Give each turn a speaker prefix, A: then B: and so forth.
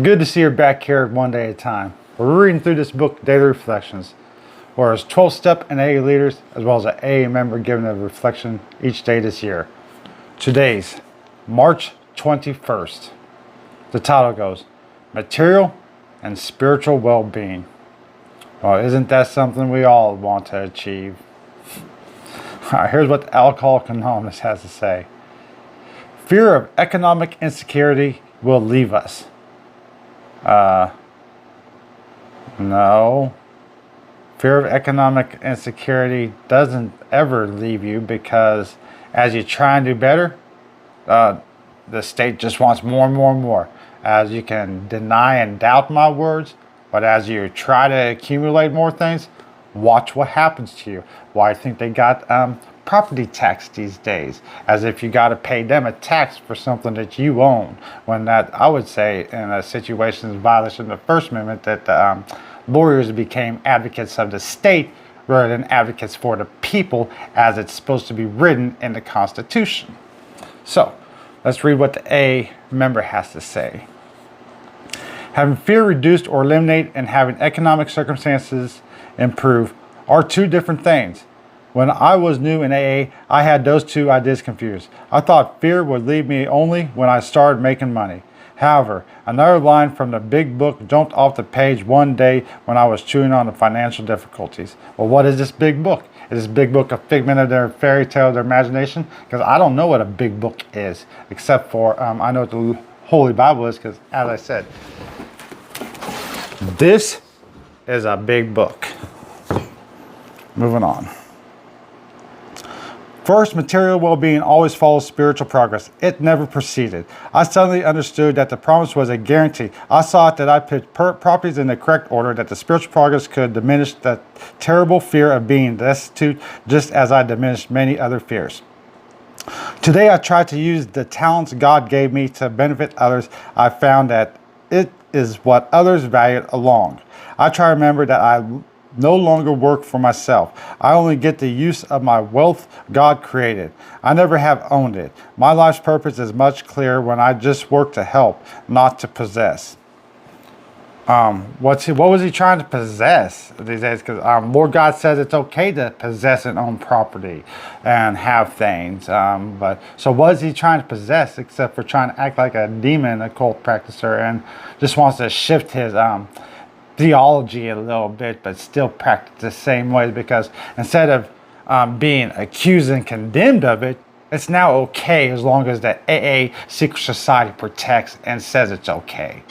A: Good to see you back here one day at a time. We're reading through this book, Daily Reflections, where it's 12-step and AA leaders, as well as an AA member giving a reflection each day this year. Today's March 21st. The title goes, Material and Spiritual Well-Being. Well, isn't that something we all want to achieve? All right, here's what Alcoholics Anonymous has to say. Fear of economic insecurity will leave us. No. Fear of economic insecurity doesn't ever leave you, because as you try and do better, the state just wants more and more and more. As you can deny and doubt my words, but as you try to accumulate more things, watch what happens to you. Why I think they got property tax these days, as if you got to pay them a tax for something that you own, when that, I would say, in a situation of violation of the First Amendment, that lawyers became advocates of the state rather than advocates for the people, as it's supposed to be written in the Constitution. So let's read what the A member has to say. Having fear reduced or eliminate and having economic circumstances improve are two different things. When I was new in AA, I had those two ideas confused. I thought fear would leave me only when I started making money. However, another line from the big book jumped off the page one day when I was chewing on the financial difficulties. Well, what is this big book? Is this big book a figment of their fairy tale, their imagination? Because I don't know what a big book is, except for I know what the Holy Bible is, because as I said, this is a big book. Moving on. First, material well-being always follows spiritual progress. It never preceded. I suddenly understood that the promise was a guarantee. I saw that I put properties in the correct order, that the spiritual progress could diminish the terrible fear of being destitute, just as I diminished many other fears. Today, I try to use the talents God gave me to benefit others. I found that it is what others valued along. I try to remember that I no longer work for myself. I only get the use of my wealth God created. I never have owned it. My life's purpose is much clearer when I just work to help, not to possess. What was he trying to possess these days? Because Lord God says it's okay to possess and own property and have things. But so what is he trying to possess, except for trying to act like a demon, a cult practicer, and just wants to shift his theology a little bit, but still practice the same way, because instead of being accused and condemned of it, it's now okay as long as the AA secret society protects and says it's okay.